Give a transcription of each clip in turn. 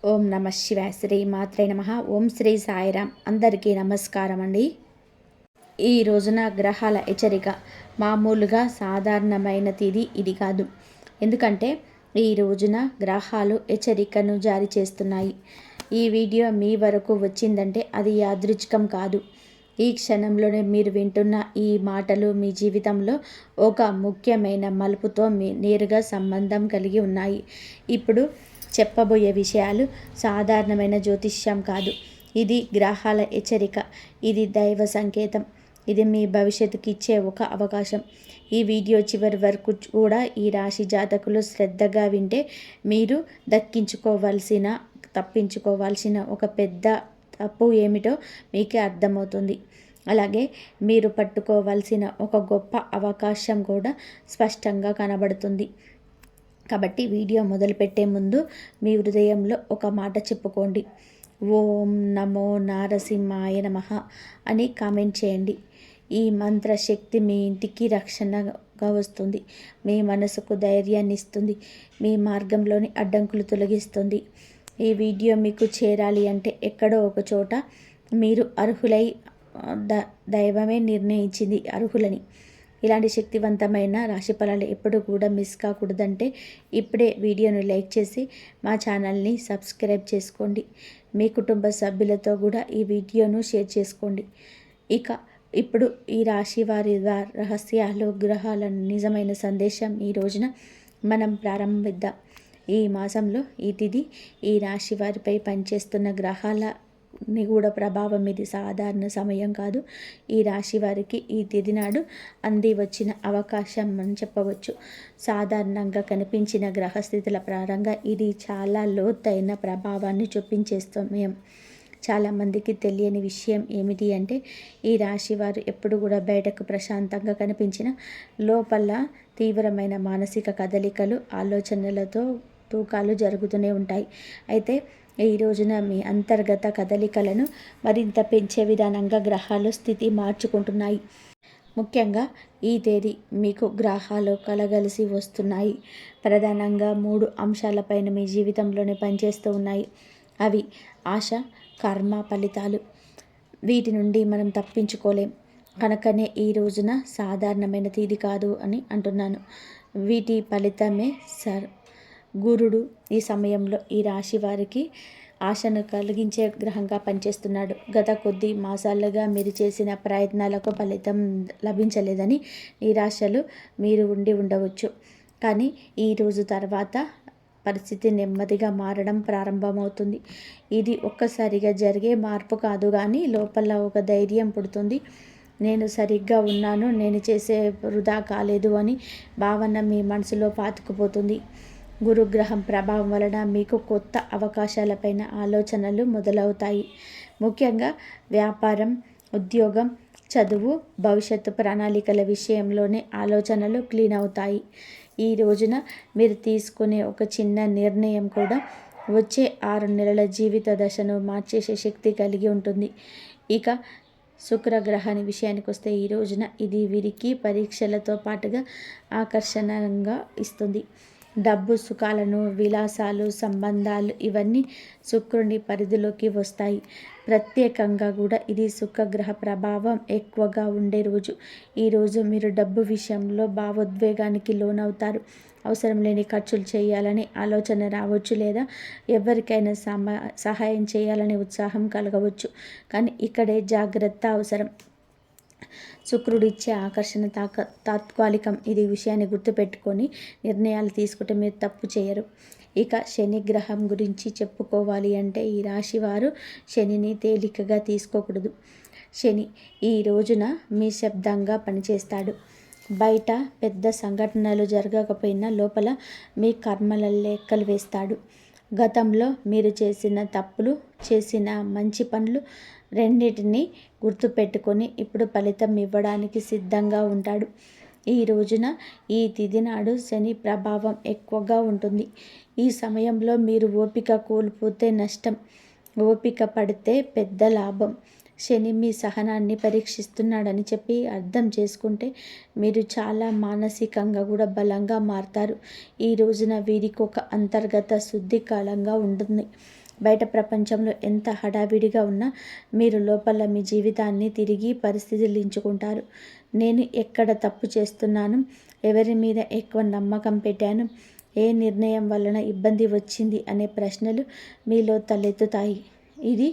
ఓం నమ శివాయ. శ్రీ మాత్రే నమ. ఓం శ్రీ సాయిరామ్. అందరికీ నమస్కారం అండి. ఈ రోజున గ్రహాల హెచ్చరిక మామూలుగా సాధారణమైనది ఇది కాదు. ఎందుకంటే ఈ రోజున గ్రహాలు హెచ్చరికను జారీ చేస్తున్నాయి. ఈ వీడియో మీ వరకు వచ్చిందంటే అది యాదృచ్ఛికం కాదు. ఈ క్షణంలోనే మీరు వింటున్న ఈ మాటలు మీ జీవితంలో ఒక ముఖ్యమైన మలుపుతో నేరుగా సంబంధం కలిగి ఉన్నాయి. ఇప్పుడు చెప్పబోయే విషయాలు సాధారణమైన జ్యోతిష్యం కాదు. ఇది గ్రహాల హెచ్చరిక. ఇది దైవ సంకేతం. ఇది మీ భవిష్యత్తుకి ఇచ్చే ఒక అవకాశం. ఈ వీడియో చివరి వరకు కూడా ఈ రాశి జాతకులు శ్రద్ధగా వింటే మీరు తప్పించుకోవాల్సిన ఒక పెద్ద తప్పు ఏమిటో మీకే అర్థమవుతుంది. అలాగే మీరు పట్టుకోవాల్సిన ఒక గొప్ప అవకాశం కూడా స్పష్టంగా కనబడుతుంది. కాబట్టి వీడియో మొదలుపెట్టే ముందు మీ హృదయంలో ఒక మాట చెప్పుకోండి. ఓం నమో నారసింహాయ నమః అని కామెంట్ చేయండి. ఈ మంత్రశక్తి మీ ఇంటికి రక్షణగా వస్తుంది. మీ మనసుకు ధైర్యాన్ని ఇస్తుంది. మీ మార్గంలోని అడ్డంకులు తొలగిస్తుంది. ఈ వీడియో మీకు చేరాలి అంటే ఎక్కడో ఒక చోట మీరు అర్హులై దైవమే నిర్ణయించింది అర్హులని. ఇలాంటి శక్తివంతమైన రాశి ఫలాలు ఎప్పుడు కూడా మిస్ కాకూడదంటే ఇప్పుడే వీడియోను లైక్ చేసి మా ఛానల్ని సబ్స్క్రైబ్ చేసుకోండి. మీ కుటుంబ సభ్యులతో కూడా ఈ వీడియోను షేర్ చేసుకోండి. ఇప్పుడు ఈ రాశి వారి రహస్యాలు, గ్రహాల నిజమైన సందేశం ఈ రోజున మనం ప్రారంభిద్దాం. ఈ మాసంలో ఈ తిథి ఈ రాశి వారిపై పనిచేస్తున్న గ్రహాల నిగూఢ ప్రభావం ఇది సాధారణ సమయం కాదు. ఈ రాశి వారికి ఈ తిథి నాడు అంది వచ్చిన అవకాశం అని చెప్పవచ్చు. సాధారణంగా కనిపించిన గ్రహస్థితుల ప్రారంగా ఇది చాలా లోతైన ప్రభావాన్ని చూపించే సమయం. చాలామందికి తెలియని విషయం ఏమిటి అంటే ఈ రాశి వారు ఎప్పుడు కూడా బయటకు ప్రశాంతంగా కనిపించిన లోపల తీవ్రమైన మానసిక కదలికలు, ఆలోచనలతో తూకాలు జరుగుతూనే ఉంటాయి. అయితే ఈ రోజున మీ అంతర్గత కదలికలను మరింత పెంచే విధానంగా గ్రహాలు స్థితి మార్చుకుంటున్నాయి. ముఖ్యంగా ఈ తేదీ మీకు గ్రహాలు కలగలిసి వస్తున్నాయి. ప్రధానంగా 3 అంశాలపైన మీ జీవితంలోనే పనిచేస్తూ ఉన్నాయి. అవి ఆశ, కర్మ, ఫలితాలు. వీటి నుండి మనం తప్పించుకోలేం. కనుకనే ఈ రోజున సాధారణమైన తేదీ కాదు అని అంటున్నాను. వీటి ఫలితమే గురుడు ఈ సమయంలో ఈ రాశి వారికి ఆశను కలిగించే గ్రహంగా పనిచేస్తున్నాడు. గత కొద్ది మాసాలుగా మీరు చేసిన ప్రయత్నాలకు ఫలితం లభించలేదని నిరాశలు మీరు ఉండవచ్చు. కానీ ఈ రోజు తర్వాత పరిస్థితి నెమ్మదిగా మారడం ప్రారంభమవుతుంది. ఇది ఒక్కసారిగా జరిగే మార్పు కాదు, కానీ లోపల ఒక ధైర్యం పుడుతుంది. నేను సరిగ్గా ఉన్నాను, నేను చేసే వృధా కాలేదు అని భావన మీ మనసులో పాతుకుపోతుంది. గురుగ్రహం ప్రభావం వలన మీకు కొత్త అవకాశాలపైన ఆలోచనలు మొదలవుతాయి. ముఖ్యంగా వ్యాపారం, ఉద్యోగం, చదువు, భవిష్యత్తు ప్రణాళికల విషయంలోనే ఆలోచనలు క్లీన్ అవుతాయి. ఈ రోజున మీరు తీసుకునే ఒక చిన్న నిర్ణయం కూడా వచ్చే 6 నెలల జీవిత దశను మార్చేసే శక్తి కలిగి ఉంటుంది. శుక్రగ్రహాన్ని విషయానికి వస్తే ఈ రోజున ఇది వీరికి పరీక్షలతో పాటుగా ఆకర్షణంగా ఇస్తుంది. డబ్బు, సుఖాలను, విలాసాలు, సంబంధాలు ఇవన్నీ శుక్రుని పరిధిలోకి వస్తాయి. ప్రత్యేకంగా కూడా ఇది శుక్రగ్రహ ప్రభావం ఎక్కువగా ఉండే రోజు. ఈరోజు మీరు డబ్బు విషయంలో భావోద్వేగానికి లోనవుతారు. అవసరం లేని ఖర్చులు చేయాలని ఆలోచన రావచ్చు, లేదా ఎవరికైనా సహాయం చేయాలనే ఉత్సాహం కలగవచ్చు. కానీ ఇక్కడే జాగ్రత్త అవసరం. శుక్రుడిచ్చే ఆకర్షణ తాత్కాలికం. ఇది విషయాన్ని గుర్తుపెట్టుకొని నిర్ణయాలు తీసుకుంటే మీరు తప్పు చేయరు. శని గ్రహం గురించి చెప్పుకోవాలి అంటే ఈ రాశి వారు శనిని తేలికగా తీసుకోకూడదు. శని ఈ రోజున మీ శబ్దంగా పనిచేస్తాడు. బయట పెద్ద సంఘటనలు జరగకపోయినా లోపల మీ కర్మల లెక్కలు వేస్తాడు. గతంలో మీరు చేసిన తప్పులు, చేసిన మంచి పనులు రెండింటినీ గుర్తుపెట్టుకొని ఇప్పుడు ఫలితం ఇవ్వడానికి సిద్ధంగా ఉంటాడు. ఈ రోజున ఈ తిథి నాడు శని ప్రభావం ఎక్కువగా ఉంటుంది. ఈ సమయంలో మీరు ఓపిక కోల్పోతే నష్టం, ఓపిక పడితే పెద్ద లాభం. శని మీ సహనాన్ని పరీక్షిస్తున్నాడని చెప్పి అర్థం చేసుకుంటే మీరు చాలా మానసికంగా కూడా బలంగా మారుతారు. ఈ రోజున వీరికి ఒక అంతర్గత శుద్ధి కాలంగా ఉంటుంది. బయట ప్రపంచంలో ఎంత హడావిడిగా ఉన్నా మీరు లోపల మీ జీవితాన్ని తిరిగి పరిశీలించుకుంటారు. నేను ఎక్కడ తప్పు చేస్తున్నాను, ఎవరి మీద ఎక్కువ నమ్మకం పెట్టాను, ఏ నిర్ణయం వలన ఇబ్బంది వచ్చింది అనే ప్రశ్నలు మీలో తలెత్తుతాయి. ఇది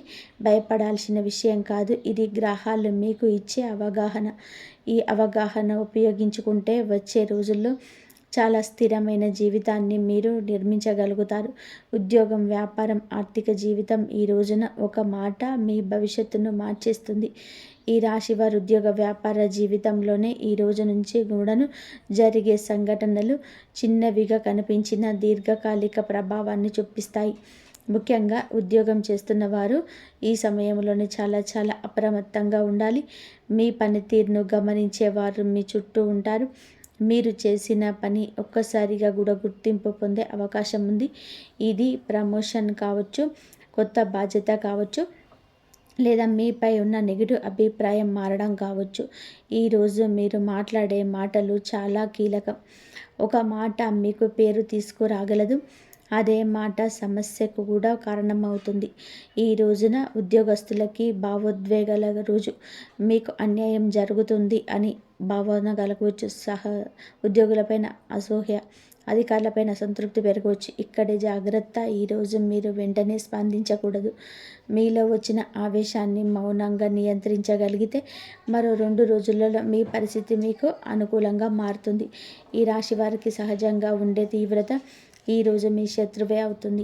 భయపడాల్సిన విషయం కాదు, ఇది గ్రహాలు మీకు ఇచ్చే అవగాహన. ఈ అవగాహన ఉపయోగించుకుంటే వచ్చే రోజుల్లో చాలా స్థిరమైన జీవితాన్ని మీరు నిర్మించగలుగుతారు. ఉద్యోగం, వ్యాపారం, ఆర్థిక జీవితం ఈ రోజున ఒక మాట మీ భవిష్యత్తును మార్చేస్తుంది. ఈ రాశి వారి ఉద్యోగ వ్యాపార జీవితంలోనే ఈ రోజు నుంచి కూడాను జరిగే సంఘటనలు చిన్నవిగా కనిపించిన దీర్ఘకాలిక ప్రభావాన్ని చూపిస్తాయి. ముఖ్యంగా ఉద్యోగం చేస్తున్న వారు ఈ సమయంలోనే చాలా చాలా అప్రమత్తంగా ఉండాలి. మీ పనితీరును గమనించేవారు మీ చుట్టూ ఉంటారు. మీరు చేసిన పని ఒక్కసారిగా కూడా గుర్తింపు పొందే అవకాశం ఉంది. ఇది ప్రమోషన్ కావచ్చు, కొత్త బాధ్యత కావచ్చు, లేదా మీపై ఉన్న నెగిటివ్ అభిప్రాయం మారడం కావచ్చు. ఈరోజు మీరు మాట్లాడే మాటలు చాలా కీలకం. ఒక మాట మీకు పేరు తీసుకురాగలదు, అదే మాట సమస్యకు కూడా కారణమవుతుంది. ఈ రోజున ఉద్యోగస్తులకి భావోద్వేగాల రోజు. మీకు అన్యాయం జరుగుతుంది అని భావన కలగవచ్చు. ఉద్యోగులపైన అసూయ, అధికారులపైన అసంతృప్తి పెరగవచ్చు. ఇక్కడే జాగ్రత్త. ఈరోజు మీరు వెంటనే స్పందించకూడదు. మీలో వచ్చిన ఆవేశాన్ని మౌనంగా నియంత్రించగలిగితే మరో 2 రోజులలో మీ పరిస్థితి మీకు అనుకూలంగా మారుతుంది. ఈ రాశి వారికి సహజంగా ఉండే తీవ్రత ఈరోజు మీ శత్రువే అవుతుంది.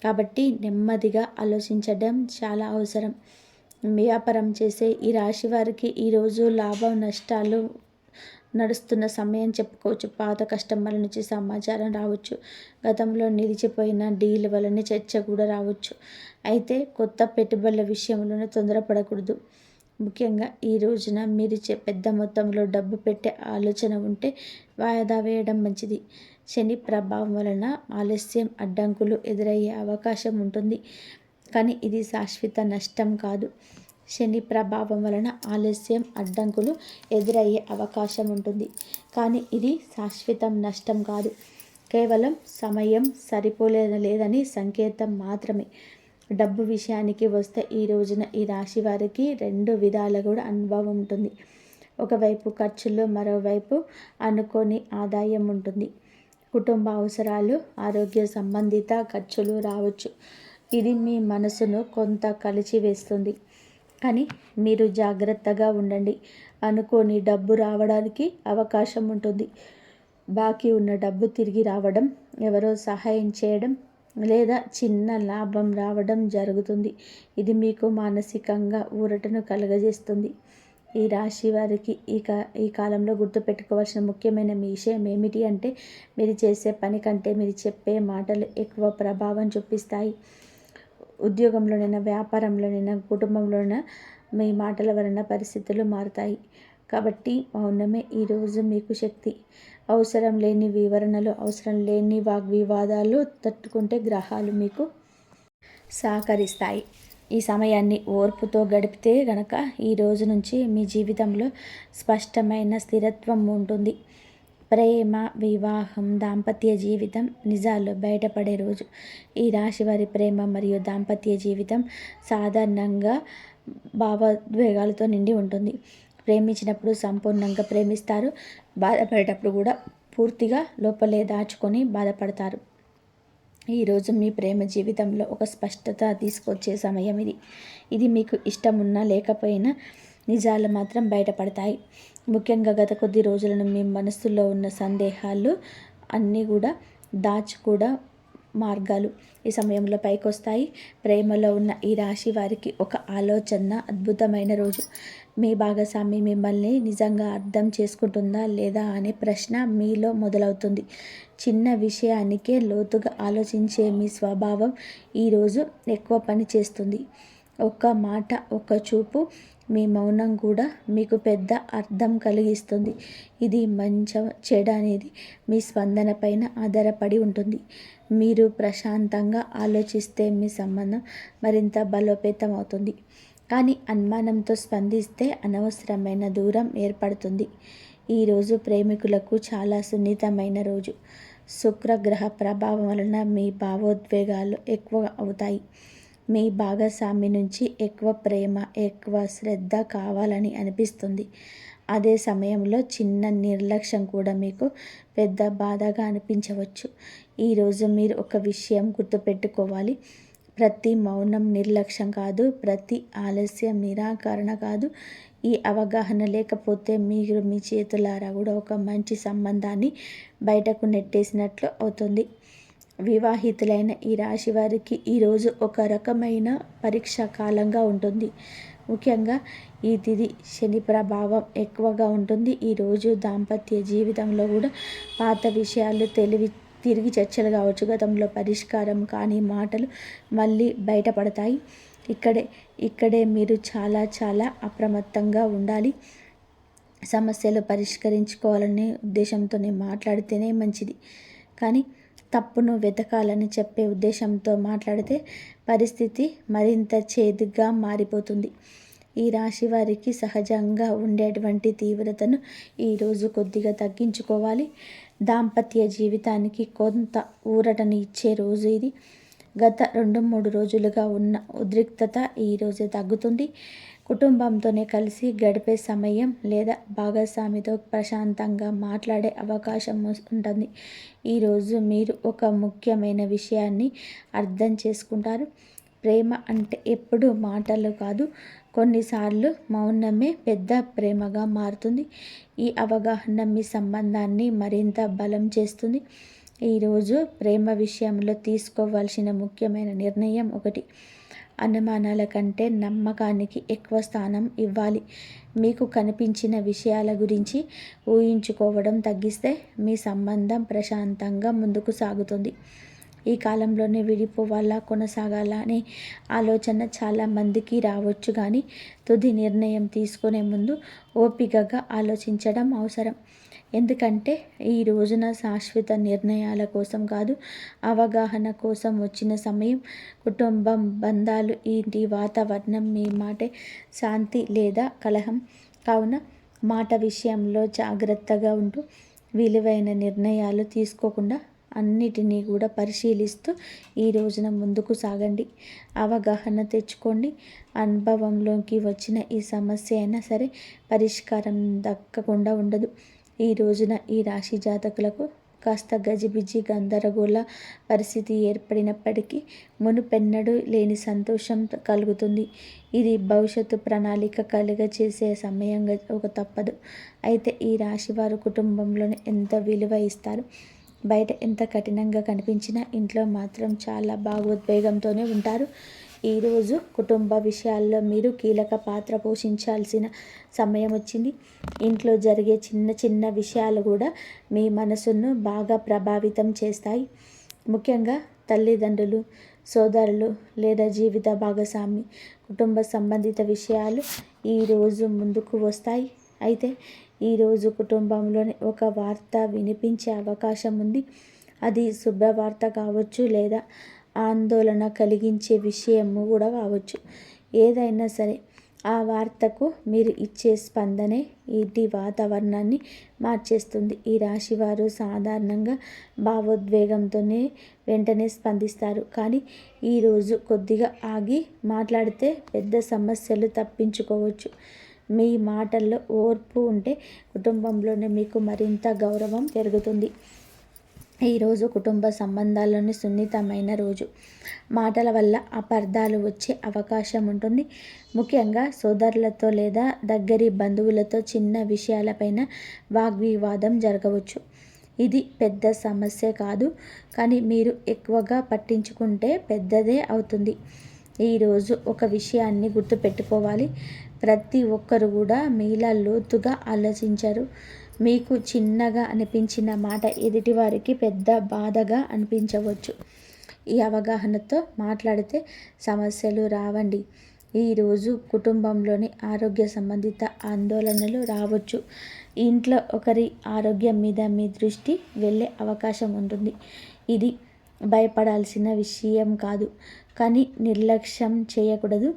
కాబట్టి నెమ్మదిగా ఆలోచించడం చాలా అవసరం. వ్యాపారం చేసే ఈ రాశి వారికి ఈరోజు లాభం నష్టాలు నడుస్తున్న సమయం చెప్పుకోవచ్చు. పాత కస్టమర్ల నుంచి సమాచారం రావచ్చు. గతంలో నిలిచిపోయిన డీల్ వలన చర్చ కూడా రావచ్చు. అయితే కొత్త పెట్టుబడుల విషయంలోనే తొందరపడకూడదు. ముఖ్యంగా ఈ రోజున మీరు పెద్ద మొత్తంలో డబ్బు పెట్టే ఆలోచన ఉంటే వాయిదా వేయడం మంచిది. శని ప్రభావం వలన ఆలస్యం, అడ్డంకులు ఎదురయ్యే అవకాశం ఉంటుంది. కానీ ఇది శాశ్వత నష్టం కాదు. శని ప్రభావం వలన ఆలస్యం, అడ్డంకులు ఎదురయ్యే అవకాశం ఉంటుంది. కానీ ఇది శాశ్వతం నష్టం కాదు. కేవలం సమయం సరిపోలేదని సంకేతం మాత్రమే. డబ్బు విషయానికి వస్తే ఈ రోజున ఈ రాశి వారికి 2 విధాల కూడా అనుభవం ఉంటుంది. ఒకవైపు ఖర్చులు, మరోవైపు అనుకోని ఆదాయం ఉంటుంది. కుటుంబ అవసరాలు, ఆరోగ్య సంబంధిత ఖర్చులు రావచ్చు. ఇది మీ మనసును కొంత కలిచివేస్తుంది. కానీ మీరు జాగ్రత్తగా ఉండండి. అనుకోని డబ్బు రావడానికి అవకాశం ఉంటుంది. బాకీ ఉన్న డబ్బు తిరిగి రావడం, ఎవరో సహాయం చేయడం, లేదా చిన్న లాభం రావడం జరుగుతుంది. ఇది మీకు మానసికంగా ఊరటను కలుగజేస్తుంది. ఈ రాశి వారికి ఈ కాలంలో గుర్తుపెట్టుకోవాల్సిన ముఖ్యమైన విషయం ఏమిటి అంటే, మీరు చేసే పని కంటే మీరు చెప్పే మాటలు ఎక్కువ ప్రభావం చూపిస్తాయి. ఉద్యోగంలోనైనా, వ్యాపారంలోనైనా, కుటుంబంలోనైనా మీ మాటల వలన పరిస్థితులు మారుతాయి. కాబట్టి మౌనమే ఈరోజు మీకు శక్తి. అవసరం లేని వివరణలు, అవసరం లేని వాగ్వివాదాలు తట్టుకుంటే గ్రహాలు మీకు సహకరిస్తాయి. ఈ సమయాన్ని ఓర్పుతో గడిపితే గనక ఈ రోజు నుంచి మీ జీవితంలో స్పష్టమైన స్థిరత్వం ఉంటుంది. ప్రేమ, వివాహం, దాంపత్య జీవితం నిజాలు బయటపడే రోజు. ఈ రాశి వారి ప్రేమ మరియు దాంపత్య జీవితం సాధారణంగా భావోద్వేగాలతో నిండి ఉంటుంది. ప్రేమించినప్పుడు సంపూర్ణంగా ప్రేమిస్తారు. బాధపడేటప్పుడు కూడా పూర్తిగా లోపలే దాచుకొని బాధపడతారు. ఈరోజు మీ ప్రేమ జీవితంలో ఒక స్పష్టత తీసుకొచ్చే సమయం ఇది. ఇది మీకు ఇష్టం ఉన్నా లేకపోయినా నిజాలు మాత్రం బయటపడతాయి. ముఖ్యంగా గత కొద్ది రోజులను మీ మనస్సులో ఉన్న సందేహాలు అన్నీ కూడా దాచుకూడా మార్గాలు ఈ సమయంలో పైకొస్తాయి. ప్రేమలో ఉన్న ఈ రాశి వారికి ఒక ఆలోచన అద్భుతమైన రోజు. మీ భాగస్వామి మిమ్మల్ని నిజంగా అర్థం చేసుకుంటుందా లేదా అనే ప్రశ్న మీలో మొదలవుతుంది. చిన్న విషయానికే లోతుగా ఆలోచించే మీ స్వభావం ఈరోజు ఎక్కువ పని చేస్తుంది. ఒక్క మాట, ఒక్క చూపు, మీ మౌనం కూడా మీకు పెద్ద అర్థం కలిగిస్తుంది. ఇది మంచి చెడు అనేది మీ స్పందన పైన ఆధారపడి ఉంటుంది. మీరు ప్రశాంతంగా ఆలోచిస్తే మీ సంబంధం మరింత బలోపేతం అవుతుంది. కానీ అనుమానంతో స్పందిస్తే అనవసరమైన దూరం ఏర్పడుతుంది. ఈరోజు ప్రేమికులకు చాలా సున్నితమైన రోజు. శుక్రగ్రహ ప్రభావం వలన మీ భావోద్వేగాలు ఎక్కువ అవుతాయి. మీ భాగస్వామి నుంచి ఎక్కువ ప్రేమ, ఎక్కువ శ్రద్ధ కావాలని అనిపిస్తుంది. అదే సమయంలో చిన్న నిర్లక్ష్యం కూడా మీకు పెద్ద బాధగా అనిపించవచ్చు. ఈరోజు మీరు ఒక విషయం గుర్తుపెట్టుకోవాలి. ప్రతి మౌనం నిర్లక్ష్యం కాదు, ప్రతి ఆలస్యం నిరాకరణ కాదు. ఈ అవగాహన లేకపోతే మీరు మీ చేతులారా కూడా ఒక మంచి సంబంధాన్ని బయటకు నెట్టేసినట్లు అవుతుంది. వివాహితులైన ఈ రాశి వారికి ఈరోజు ఒక రకమైన పరీక్షా కాలంగా ఉంటుంది. ముఖ్యంగా ఈ తిథి శని ప్రభావం ఎక్కువగా ఉంటుంది. ఈరోజు దాంపత్య జీవితంలో కూడా పాత విషయాలు తిరిగి చర్చలు కావచ్చు, గతంలో పరిష్కారం కాని మాటలు మళ్ళీ బయటపడతాయి. ఇక్కడే మీరు చాలా అప్రమత్తంగా ఉండాలి. సమస్యలు పరిష్కరించుకోవాలనే ఉద్దేశంతోనే మాట్లాడితేనే మంచిది. కానీ తప్పును వెతకాలని చెప్పే ఉద్దేశంతో మాట్లాడితే పరిస్థితి మరింత చేదుగా మారిపోతుంది. ఈ రాశి వారికి సహజంగా ఉండేటువంటి తీవ్రతను ఈరోజు కొద్దిగా తగ్గించుకోవాలి. దాంపత్య జీవితానికి కొంత ఊరటని ఇచ్చే రోజు ఇది. గత 2-3 రోజులుగా ఉన్న ఉద్రిక్తత ఈరోజే తగ్గుతుంది. కుటుంబంతోనే కలిసి గడిపే సమయం లేదా భాగస్వామితో ప్రశాంతంగా మాట్లాడే అవకాశం ఉంటుంది. ఈరోజు మీరు ఒక ముఖ్యమైన విషయాన్ని అర్థం చేసుకుంటారు. ప్రేమ అంటే ఎప్పుడు మాటలు కాదు, కొన్నిసార్లు మౌనమే పెద్ద ప్రేమగా మారుతుంది. ఈ అవగాహన మీ సంబంధాన్ని మరింత బలం చేస్తుంది. ఈరోజు ప్రేమ విషయంలో తీసుకోవాల్సిన ముఖ్యమైన నిర్ణయం ఒకటి. అనుమానాల కంటే నమ్మకానికి ఎక్కువ స్థానం ఇవ్వాలి. మీకు కనిపించిన విషయాల గురించి ఊహించుకోవడం తగ్గిస్తే మీ సంబంధం ప్రశాంతంగా ముందుకు సాగుతుంది. ఈ కాలంలోనే విడిపోవాలా, కొనసాగాలా అనే ఆలోచన చాలామందికి రావచ్చు. కానీ తుది నిర్ణయం తీసుకునే ముందు ఓపికగా ఆలోచించడం అవసరం. ఎందుకంటే ఈ రోజున శాశ్వత నిర్ణయాల కోసం కాదు, అవగాహన కోసం వచ్చిన సమయం. కుటుంబం, బంధాలు, ఇంటి వాతావరణం మీ మాటే శాంతి లేదా కలహం. కావున మాట విషయంలో జాగ్రత్తగా ఉంటూ విలువైన నిర్ణయాలు తీసుకోకుండా అన్నిటినీ కూడా పరిశీలిస్తూ ఈ రోజున ముందుకు సాగండి. అవగాహన తెచ్చుకోండి. అనుభవంలోకి వచ్చిన ఈ సమస్య అయినా సరే పరిష్కారం దక్కకుండా ఉండదు. ఈ రోజున ఈ రాశి జాతకులకు కాస్త గజిబిజి గందరగోళ పరిస్థితి ఏర్పడినప్పటికీ మునుపెన్నడూ లేని సంతోషం కలుగుతుంది. ఇది భవిష్యత్తు ప్రణాళిక చేసే సమయంగా ఒక తప్పదు. అయితే ఈ రాశి వారు కుటుంబంలోనే ఎంత విలువ ఇస్తారు. బయట ఎంత కఠినంగా కనిపించినా ఇంట్లో మాత్రం చాలా భావోద్వేగంతోనే ఉంటారు. ఈరోజు కుటుంబ విషయాల్లో మీరు కీలక పాత్ర పోషించాల్సిన సమయం వచ్చింది. ఇంట్లో జరిగే చిన్న విషయాలు కూడా మీ మనసును బాగా ప్రభావితం చేస్తాయి. ముఖ్యంగా తల్లిదండ్రులు, సోదరులు లేదా జీవిత భాగస్వామి, కుటుంబ సంబంధిత విషయాలు ఈరోజు ముందుకు వస్తాయి. అయితే ఈరోజు కుటుంబంలోని ఒక వార్త వినిపించే అవకాశం ఉంది. అది శుభవార్త కావచ్చు లేదా ఆందోళన కలిగించే విషయము కూడా కావచ్చు. ఏదైనా సరే ఆ వార్తకు మీరు ఇచ్చే స్పందనే ఇంటి వాతావరణాన్ని మార్చేస్తుంది. ఈ రాశివారు సాధారణంగా భావోద్వేగంతోనే వెంటనే స్పందిస్తారు. కానీ ఈరోజు కొద్దిగా ఆగి మాట్లాడితే పెద్ద సమస్యలు తప్పించుకోవచ్చు. మీ మాటల్లో ఓర్పు ఉంటే కుటుంబంలోనే మీకు మరింత గౌరవం పెరుగుతుంది. ఈరోజు కుటుంబ సంబంధాల్లోని సున్నితమైన రోజు. మాటల వల్ల అపార్థాలు వచ్చే అవకాశం ఉంటుంది. ముఖ్యంగా సోదరులతో లేదా దగ్గరి బంధువులతో చిన్న విషయాలపైన వాగ్వివాదం జరగవచ్చు. ఇది పెద్ద సమస్య కాదు, కానీ మీరు ఎక్కువగా పట్టించుకుంటే పెద్దదే అవుతుంది. ఈరోజు ఒక విషయాన్ని గుర్తుపెట్టుకోవాలి. ప్రతి ఒక్కరు కూడా మీలా లోతుగా ఆలోచించరు. మీకు చిన్నగా అనిపించిన మాట ఎదుటివారికి పెద్ద బాధగా అనిపించవచ్చు. ఈ అవగాహనతో మాట్లాడితే సమస్యలు రావండి. ఈరోజు కుటుంబంలోని ఆరోగ్య సంబంధిత ఆందోళనలు రావచ్చు. ఇంట్లో ఒకరి ఆరోగ్యం మీద మీ దృష్టి వెళ్ళే అవకాశం ఉంటుంది. ఇది భయపడాల్సిన విషయం కాదు, కానీ నిర్లక్ష్యం చేయకూడదు.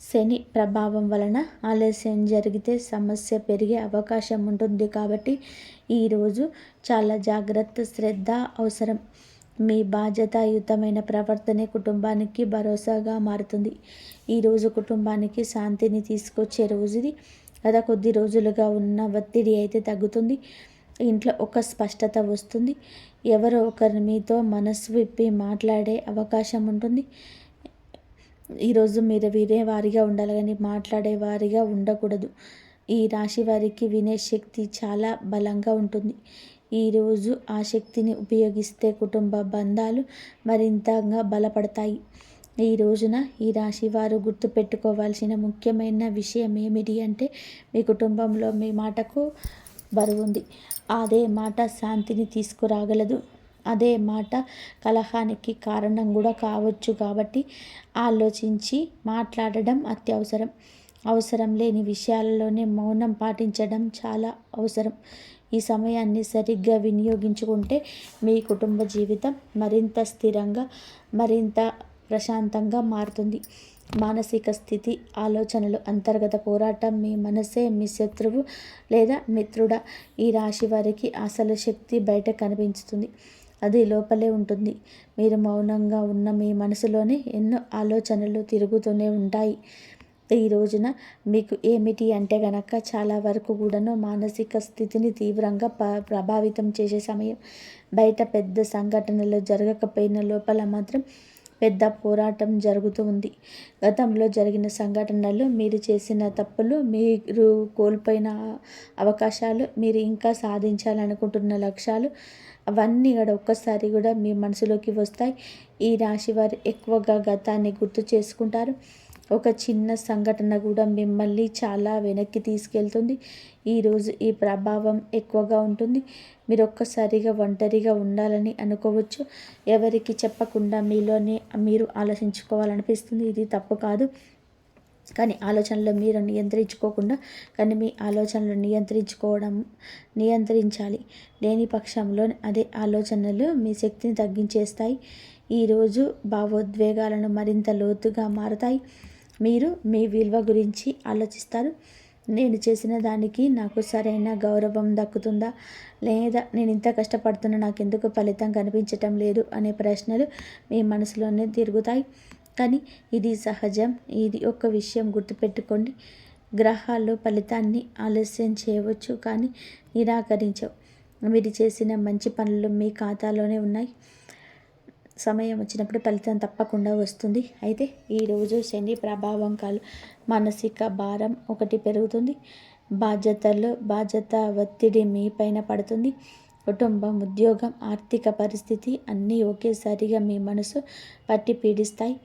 శని ప్రభావం వలన ఆలస్యం జరిగితే సమస్య పెరిగే అవకాశం ఉంటుంది. కాబట్టి ఈరోజు చాలా జాగ్రత్త, శ్రద్ధ అవసరం. మీ బాధ్యతాయుతమైన ప్రవర్తనే కుటుంబానికి భరోసాగా మారుతుంది. ఈరోజు కుటుంబానికి శాంతిని తీసుకొచ్చే రోజు ఇది. గత కొద్ది రోజులుగా ఉన్న ఒత్తిడి అయితే తగ్గుతుంది. ఇంట్లో ఒక స్పష్టత వస్తుంది. ఎవరో ఒకరు మీతో మనసు విప్పి మాట్లాడే అవకాశం ఉంటుంది. ఈరోజు మీరు వినేవారిగా ఉండాలి కానీ మాట్లాడేవారిగా ఉండకూడదు. ఈ రాశి వారికి వినే శక్తి చాలా బలంగా ఉంటుంది. ఈరోజు ఆ శక్తిని ఉపయోగిస్తే కుటుంబ బంధాలు మరింతగా బలపడతాయి. ఈ రోజున ఈ రాశి వారు గుర్తుపెట్టుకోవాల్సిన ముఖ్యమైన విషయం ఏమిటి అంటే, మీ కుటుంబంలో మీ మాటకు బరువుంది. అదే మాట శాంతిని తీసుకురాగలదు. అదే మాట కలహానికి కారణం కూడా కావచ్చు. కాబట్టి ఆలోచించి మాట్లాడడం అత్యవసరం. అవసరం లేని విషయాలలోనే మౌనం పాటించడం చాలా అవసరం. ఈ సమయాన్ని సరిగ్గా వినియోగించుకుంటే మీ కుటుంబ జీవితం మరింత స్థిరంగా, మరింత ప్రశాంతంగా మారుతుంది. మానసిక స్థితి, ఆలోచనలు, అంతర్గత పోరాటం. మీ మనసే మీ శత్రువు లేదా మిత్రుడా? ఈ రాశి వారికి అసలు శక్తి బయట కనిపించుతుంది. అది లోపలే ఉంటుంది. మీరు మౌనంగా ఉన్న మీ మనసులోనే ఎన్నో ఆలోచనలు తిరుగుతూనే ఉంటాయి. ఈ రోజున మీకు ఏమిటి అంటే గనక చాలా వరకు కూడాను మానసిక స్థితిని తీవ్రంగా ప్రభావితం చేసే సమయం. బయట పెద్ద సంఘటనలు జరగకపోయిన లోపల మాత్రం పెద్ద పోరాటం జరుగుతూ ఉంది. గతంలో జరిగిన సంఘటనలు, మీరు చేసిన తప్పులు, మీరు కోల్పోయిన అవకాశాలు, మీరు ఇంకా సాధించాలనుకుంటున్న లక్ష్యాలు, అవన్నీ కూడా ఒక్కసారి కూడా మీ మనసులోకి వస్తాయి. ఈ రాశి వారు ఎక్కువగా గతాన్ని గుర్తు చేసుకుంటారు. ఒక చిన్న సంఘటన కూడా మిమ్మల్ని చాలా వెనక్కి తీసుకెళ్తుంది. ఈరోజు ఈ ప్రభావం ఎక్కువగా ఉంటుంది. మీరు ఒక్కసారిగా ఒంటరిగా ఉండాలని అనుకోవచ్చు. ఎవరికి చెప్పకుండా మీలోనే మీరు ఆలోచించుకోవాలనిపిస్తుంది. ఇది తప్పు కాదు. కానీ ఆలోచనలు మీరు నియంత్రించుకోకుండా, కానీ మీ ఆలోచనలు నియంత్రించాలి. లేని పక్షంలో అదే ఆలోచనలు మీ శక్తిని తగ్గించేస్తాయి. ఈరోజు భావోద్వేగాలను మరింత లోతుగా మారుతాయి. మీరు మీ విలువ గురించి ఆలోచిస్తారు. నేను చేసిన దానికి నాకు సరైన గౌరవం దక్కుతుందా, లేదా నేను ఇంత కష్టపడుతున్నా నాకెందుకు ఫలితం కనిపించటం లేదు అనే ప్రశ్నలు మీ మనసులోనే తిరుగుతాయి. కానీ ఇది సహజం. ఇది ఒక విషయం గుర్తుపెట్టుకోండి. గ్రహాలు ఫలితాన్ని ఆలస్యం చేయవచ్చు కానీ నిరాకరించవు. మీరు చేసిన మంచి పనులు మీ ఖాతాలోనే ఉన్నాయి. సమయం వచ్చినప్పుడు ఫలితం తప్పకుండా వస్తుంది. అయితే ఈరోజు శని ప్రభావం మానసిక భారం ఒకటి పెరుగుతుంది. బాధ్యత ఒత్తిడి మీ పైన పడుతుంది. కుటుంబం, ఉద్యోగం, ఆర్థిక పరిస్థితి అన్నీ ఒకేసారిగా మీ మనసు పట్టి పీడిస్తాయి.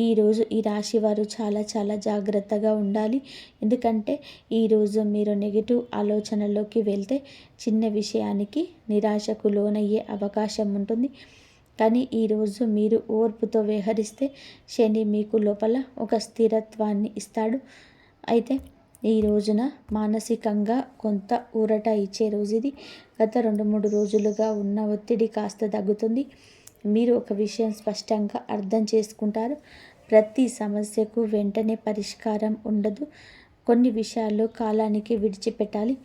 ఈరోజు ఈ రాశి వారు చాలా చాలా జాగ్రత్తగా ఉండాలి. ఎందుకంటే ఈరోజు మీరు నెగిటివ్ ఆలోచనలోకి వెళ్తే చిన్న విషయానికి నిరాశకు లోనయ్యే అవకాశం ఉంటుంది. కానీ ఈరోజు మీరు ఓర్పుతో వ్యవహరిస్తే శని మీకు లోపల ఒక స్థిరత్వాన్ని ఇస్తాడు. అయితే ఈ రోజున మానసికంగా కొంత ఊరట ఇచ్చే రోజు ఇది. గత 2-3 రోజులుగా ఉన్న ఒత్తిడి కాస్త తగ్గుతుంది. మీరు ఒక విషయం స్పష్టంగా అర్థం చేసుకుంటారు. ప్రతి సమస్యకు వెంటనే పరిష్కారం ఉండదు. కొన్ని విషయాలు కాలానికి విడిచిపెట్టాలి.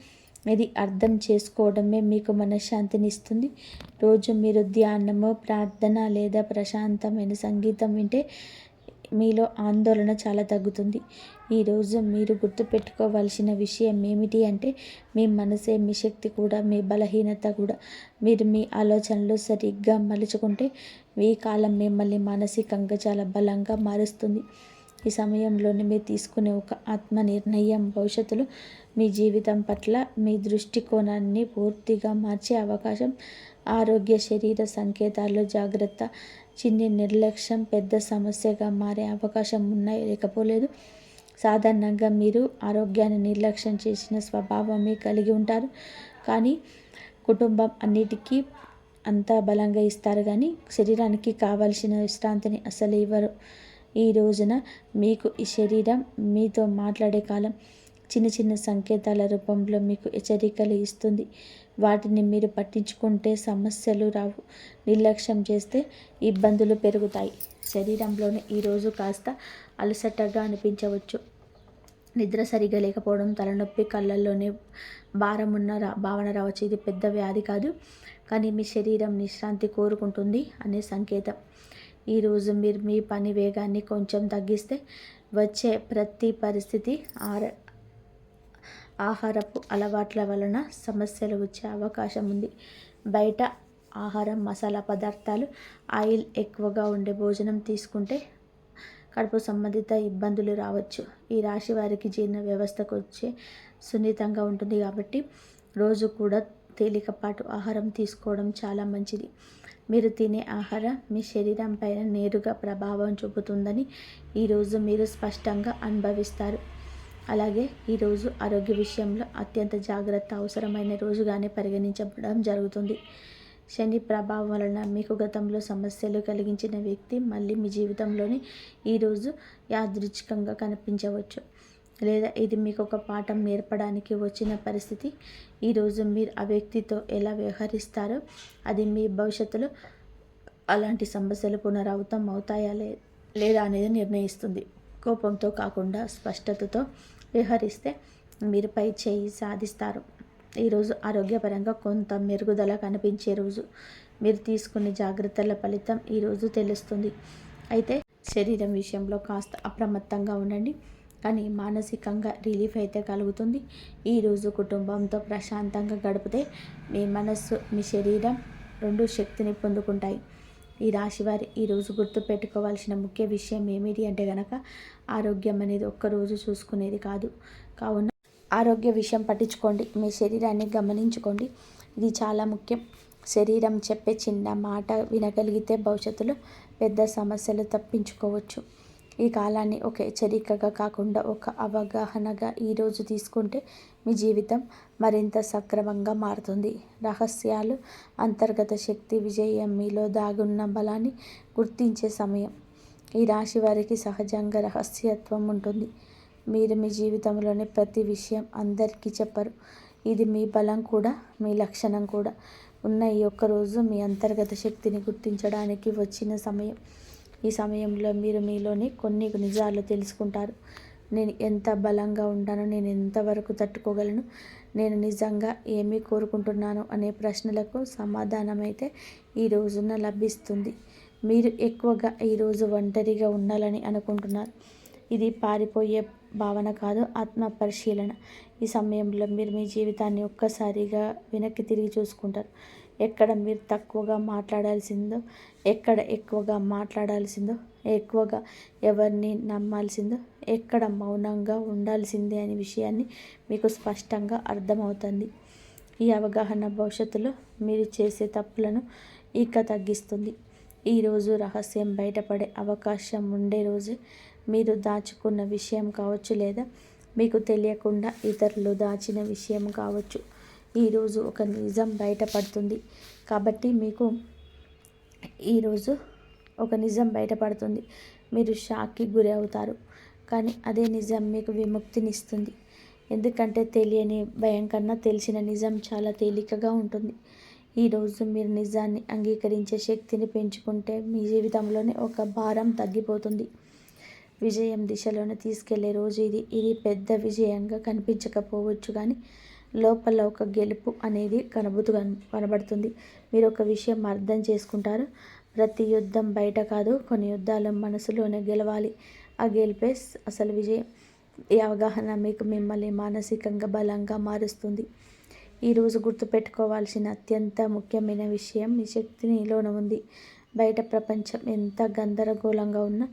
ఇది అర్థం చేసుకోవడమే మీకు మనశ్శాంతిని ఇస్తుంది. రోజు మీరు ధ్యానము, ప్రార్థన లేదా ప్రశాంతమైన సంగీతం వింటే మీలో ఆందోళన చాలా తగ్గుతుంది. ఈరోజు మీరు గుర్తుపెట్టుకోవాల్సిన విషయం ఏమిటి అంటే, మీ మనసే మీ శక్తి కూడా, మీ బలహీనత కూడా. మీరు మీ ఆలోచనలు సరిగ్గా మలుచుకుంటే ఈ కాలం మిమ్మల్ని మానసికంగా చాలా బలంగా మారుస్తుంది. ఈ సమయంలోనే మీరు తీసుకునే ఒక ఆత్మ నిర్ణయం భవిష్యత్తులో మీ జీవితం పట్ల మీ దృష్టికోణాన్ని పూర్తిగా మార్చే అవకాశం. ఆరోగ్య, శరీర సంకేతాల్లో జాగ్రత్త. చిన్న నిర్లక్ష్యం పెద్ద సమస్యగా మారే అవకాశం లేకపోలేదు. సాధారణంగా మీరు ఆరోగ్యాన్ని నిర్లక్ష్యం చేసిన స్వభావమే కలిగి ఉంటారు. కానీ కుటుంబం అన్నిటికీ అంత బలంగా ఇస్తారు కానీ శరీరానికి కావలసిన విశ్రాంతిని అసలు ఇవ్వరు. ఈ రోజున మీకు ఈ శరీరం మీతో మాట్లాడే కాలం. చిన్న చిన్న సంకేతాల రూపంలో మీకు హెచ్చరికలు ఇస్తుంది. వాటిని మీరు పట్టించుకుంటే సమస్యలు రావు. నిర్లక్ష్యం చేస్తే ఇబ్బందులు పెరుగుతాయి. శరీరంలోనే ఈరోజు కాస్త అలసటగా అనిపించవచ్చు. నిద్ర సరిగా లేకపోవడం, తలనొప్పి, కళ్ళల్లోనే భారం ఉన్న భావన రావచ్చు. ఇది పెద్ద వ్యాధి కాదు. కానీ మీ శరీరం విశ్రాంతి కోరుకుంటుంది అనే సంకేతం. ఈరోజు మీరు మీ పని వేగాన్ని కొంచెం తగ్గిస్తే వచ్చే ప్రతి పరిస్థితి ఆహారపు అలవాట్ల వలన సమస్యలు వచ్చే అవకాశం ఉంది. బయట ఆహారం, మసాలా పదార్థాలు, ఆయిల్ ఎక్కువగా ఉండే భోజనం తీసుకుంటే కడుపు సంబంధిత ఇబ్బందులు రావచ్చు. ఈ రాశి వారికి జీర్ణ వ్యవస్థకు వచ్చే సున్నితంగా ఉంటుంది కాబట్టి రోజు కూడా తేలికపాటు ఆహారం తీసుకోవడం చాలా మంచిది. మీరు తినే ఆహారం మీ శరీరం పైన నేరుగా ప్రభావం చూపుతుందని ఈరోజు మీరు స్పష్టంగా అనుభవిస్తారు. అలాగే ఈరోజు ఆరోగ్య విషయంలో అత్యంత జాగ్రత్త అవసరమైన రోజుగానే పరిగణించబడడం జరుగుతుంది. శని ప్రభావం వలన మీకు గతంలో సమస్యలు కలిగించిన వ్యక్తి మళ్ళీ మీ జీవితంలోని ఈరోజు యాదృచ్ఛికంగా కనిపించవచ్చు, లేదా ఇది మీకు ఒక పాఠం నేర్పడానికి వచ్చిన పరిస్థితి. ఈరోజు మీరు ఆ వ్యక్తితో ఎలా వ్యవహరిస్తారో అది మీ భవిష్యత్తులో అలాంటి సమస్యలు పునరావృతం అవుతాయా లేదా అనేది నిర్ణయిస్తుంది. కోపంతో కాకుండా స్పష్టతతో వ్యవహరిస్తే మీరు పై చేయి సాధిస్తారు. ఈరోజు ఆరోగ్యపరంగా కొంత మెరుగుదల కనిపించే రోజు. మీరు తీసుకునే జాగ్రత్తల ఫలితం ఈరోజు తెలుస్తుంది. అయితే శరీరం విషయంలో కాస్త అప్రమత్తంగా ఉండండి, కానీ మానసికంగా రిలీఫ్ అయితే కలుగుతుంది. ఈరోజు కుటుంబంతో ప్రశాంతంగా గడిపితే మీ మనస్సు, మీ శరీరం రెండు శక్తిని పొందుకుంటాయి. ఈ రాశివారి ఈరోజు గుర్తుపెట్టుకోవాల్సిన ముఖ్య విషయం ఏమిటి అంటే గనక, ఆరోగ్యం అనేది ఒక్కరోజు చూసుకునేది కాదు. కావున ఆరోగ్య విషయం పట్టించుకోండి, మీ శరీరాన్ని గమనించుకోండి. ఇది చాలా ముఖ్యం. శరీరం చెప్పే చిన్న మాట వినగలిగితే భవిష్యత్తులో పెద్ద సమస్యలు తప్పించుకోవచ్చు. ఈ కాలాన్ని ఒక హెచ్చరికగా కాకుండా ఒక అవగాహనగా ఈరోజు తీసుకుంటే మీ జీవితం మరింత సక్రమంగా మారుతుంది. రహస్యాలు, అంతర్గత శక్తి, విజయం మీలో దాగున్న బలాన్ని గుర్తించే సమయం. ఈ రాశి వారికి సహజంగా రహస్యత్వం ఉంటుంది. మీరు మీ జీవితంలోని ప్రతి విషయం అందరికీ చెప్పరు. ఇది మీ బలం కూడా, మీ లక్షణం కూడా. ఉన్న ఈ ఒక్కరోజు మీ అంతర్గత శక్తిని గుర్తించడానికి వచ్చిన సమయం. ఈ సమయంలో మీరు మీలోని కొన్ని నిజాలు తెలుసుకుంటారు. నేను ఎంత బలంగా ఉంటానో, నేను ఎంతవరకు తట్టుకోగలను, నేను నిజంగా ఏమి కోరుకుంటున్నాను అనే ప్రశ్నలకు సమాధానమైతే ఈ రోజున లభిస్తుంది. మీరు ఎక్కువగా ఈరోజు ఒంటరిగా ఉండాలని అనుకుంటున్నారు. ఇది పారిపోయే భావన కాదు, ఆత్మ పరిశీలన. ఈ సమయంలో మీరు మీ జీవితాన్ని ఒక్కసారిగా వెనక్కి తిరిగి చూసుకుంటారు. ఎక్కడ మీరు తక్కువగా మాట్లాడాల్సిందో, ఎక్కడ ఎక్కువగా మాట్లాడాల్సిందో, ఎక్కువగా ఎవరిని నమ్మాల్సిందో, ఎక్కడ మౌనంగా ఉండాల్సిందే అనే విషయాన్ని మీకు స్పష్టంగా అర్థమవుతుంది. ఈ అవగాహన భవిష్యత్తులో మీరు చేసే తప్పులను ఇక తగ్గిస్తుంది. ఈరోజు రహస్యం బయటపడే అవకాశం ఉండే రోజే. మీరు దాచుకున్న విషయం కావచ్చు, లేదా మీకు తెలియకుండా ఇతరులు దాచిన విషయం కావచ్చు. ఈరోజు ఒక నిజం బయటపడుతుంది. కాబట్టి మీకు ఈరోజు ఒక నిజం బయటపడుతుంది. మీరు షాక్కి గురి అవుతారు, కానీ అదే నిజం మీకు విముక్తినిస్తుంది. ఎందుకంటే తెలియని భయం కన్నా తెలిసిన నిజం చాలా తేలికగా ఉంటుంది. ఈరోజు మీరు నిజాన్ని అంగీకరించే శక్తిని పెంచుకుంటే మీ జీవితంలోనే ఒక భారం తగ్గిపోతుంది. విజయం దిశలోనే తీసుకెళ్లే రోజు ఇది. ఇది పెద్ద విజయంగా కనిపించకపోవచ్చు, కానీ లోపల ఒక గెలుపు అనేది కనబడుతుంది. మీరు ఒక విషయం అర్థం చేసుకుంటారు. ప్రతి యుద్ధం బయట కాదు, కొన్ని యుద్ధాలు మనసులోనే గెలవాలి. ఆ గెలిపే అసలు విజయం. ఈ అవగాహన మీకు మిమ్మల్ని మానసికంగా బలంగా మారుస్తుంది. ఈరోజు గుర్తుపెట్టుకోవాల్సిన అత్యంత ముఖ్యమైన విషయం, మీ శక్తి నీలోనే ఉంది. బయట ప్రపంచం ఎంత గందరగోళంగా ఉన్నా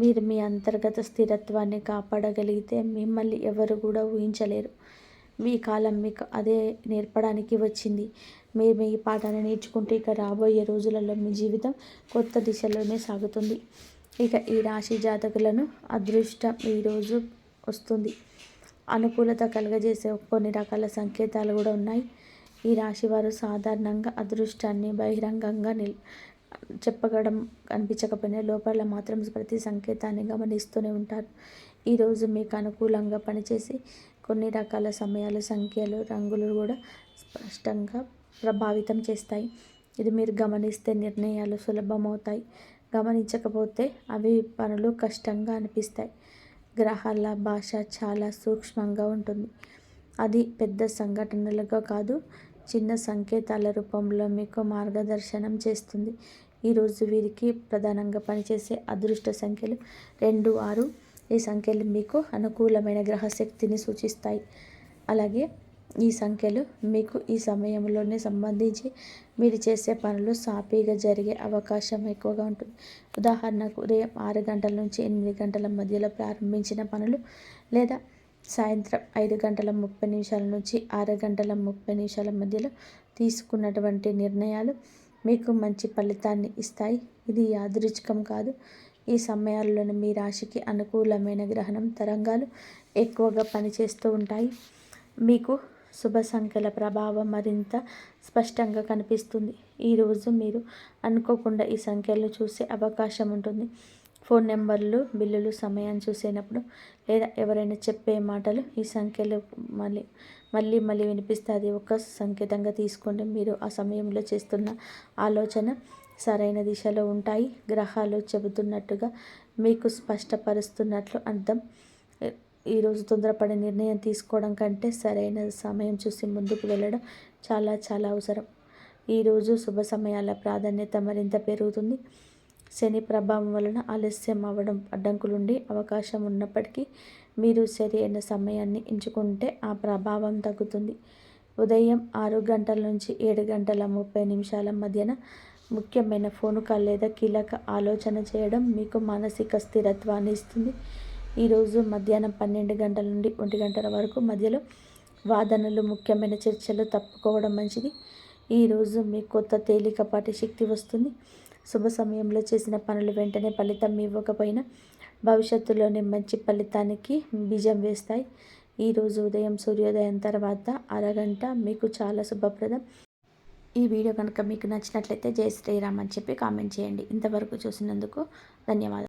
మీరు మీ అంతర్గత స్థిరత్వాన్ని కాపాడగలిగితే మిమ్మల్ని ఎవరు కూడా ఊహించలేరు. మీ కాలం మీకు అదే నేర్పడానికి వచ్చింది. మీరు మీ పాఠాన్ని నేర్చుకుంటే ఇక రాబోయే రోజులలో మీ జీవితం కొత్త దిశలోనే సాగుతుంది. ఇక ఈ రాశి జాతకులను అదృష్టం ఈరోజు వస్తుంది. అనుకూలత కలుగజేసే కొన్ని రకాల సంకేతాలు కూడా ఉన్నాయి. ఈ రాశి వారు సాధారణంగా అదృష్టాన్ని బహిరంగంగా చెప్పగడం కనిపించకపోయినా లోపల మాత్రం ప్రతి సంకేతాన్ని గమనిస్తూనే ఉంటారు. ఈరోజు మీకు అనుకూలంగా పనిచేసి కొన్ని రకాల సమయాలు, సంఖ్యలు, రంగులు కూడా స్పష్టంగా ప్రభావితం చేస్తాయి. ఇది మీరు గమనిస్తే నిర్ణయాలు సులభమవుతాయి, గమనించకపోతే అవి పనులు కష్టంగా అనిపిస్తాయి. గ్రహాల భాష చాలా సూక్ష్మంగా ఉంటుంది. అది పెద్ద సంఘటనలుగా కాదు, చిన్న సంకేతాల రూపంలో మీకు మార్గదర్శనం చేస్తుంది. ఈరోజు వీరికి ప్రధానంగా పనిచేసే అదృష్ట సంఖ్యలు 2, 6. ఈ సంఖ్యలు మీకు అనుకూలమైన గ్రహశక్తిని సూచిస్తాయి. అలాగే ఈ సంఖ్యలు మీకు ఈ సమయంలోనే సంబంధించి మీరు చేసే పనులు సాఫీగా జరిగే అవకాశం ఎక్కువగా ఉంటుంది. ఉదాహరణకు ఉదయం 6 గంటల నుంచి 8 గంటల మధ్యలో ప్రారంభించిన పనులు లేదా సాయంత్రం 5 గంటల 30 నిమిషాల నుంచి 6 గంటల 30 నిమిషాల మధ్యలో తీసుకున్నటువంటి నిర్ణయాలు మీకు మంచి ఫలితాన్ని ఇస్తాయి. ఇది యాదృచ్ఛికం కాదు. ఈ సమయాల్లోనే మీ రాశికి అనుకూలమైన గ్రహణం తరంగాలు ఎక్కువగా పనిచేస్తూ ఉంటాయి. మీకు శుభ సంఖ్యల ప్రభావం మరింత స్పష్టంగా కనిపిస్తుంది. ఈరోజు మీరు అనుకోకుండా ఈ సంఖ్యలను చూసే అవకాశం ఉంటుంది. ఫోన్ నెంబర్లు, బిల్లులు, సమయాన్ని చూసేటప్పుడు లేదా ఎవరైనా చెప్పే మాటలు ఈ సంఖ్యలు మళ్ళీ వినిపిస్తే అది ఒక సంకేతంగా తీసుకోండి. మీరు ఆ సమయంలో చేస్తున్న ఆలోచన సరైన దిశలో ఉంటాయి. గ్రహాలు చెబుతున్నట్టుగా మీకు స్పష్టపరుస్తున్నట్లు అర్థం. ఈరోజు తొందరపడే నిర్ణయం తీసుకోవడం కంటే సరైన సమయం చూసి ముందుకు వెళ్ళడం చాలా అవసరం. ఈరోజు శుభ సమయాల ప్రాధాన్యత మరింత పెరుగుతుంది. శని ప్రభావం వలన ఆలస్యం అవ్వడం అడ్డంకులుండి అవకాశం ఉన్నప్పటికీ మీరు సరైన సమయాన్ని ఎంచుకుంటే ఆ ప్రభావం తగ్గుతుంది. ఉదయం 6 గంటల నుంచి 7 గంటల 30 నిమిషాల మధ్యన ముఖ్యమైన ఫోన్ కాల్ లేదా కీలక ఆలోచన చేయడం మీకు మానసిక స్థిరత్వాన్ని ఇస్తుంది. ఈరోజు మధ్యాహ్నం 12 గంటల నుండి 1 గంటల వరకు మధ్యలో వాదనలు, ముఖ్యమైన చర్చలు తప్పుకోవడం మంచిది. ఈరోజు మీకు కొత్త తేలికపాటి శక్తి వస్తుంది. శుభ సమయంలో చేసిన పనులు వెంటనే ఫలితం ఇవ్వకపోయినా భవిష్యత్తులోనే మంచి ఫలితానికి బీజం వేస్తాయి. ఈరోజు ఉదయం సూర్యోదయం తర్వాత అరగంట మీకు చాలా శుభప్రదం. ఈ వీడియో కనుక మీకు నచ్చినట్లయితే జై శ్రీరామ్ అని చెప్పి కామెంట్ చేయండి. ఇంతవరకు చూసినందుకు ధన్యవాదాలు.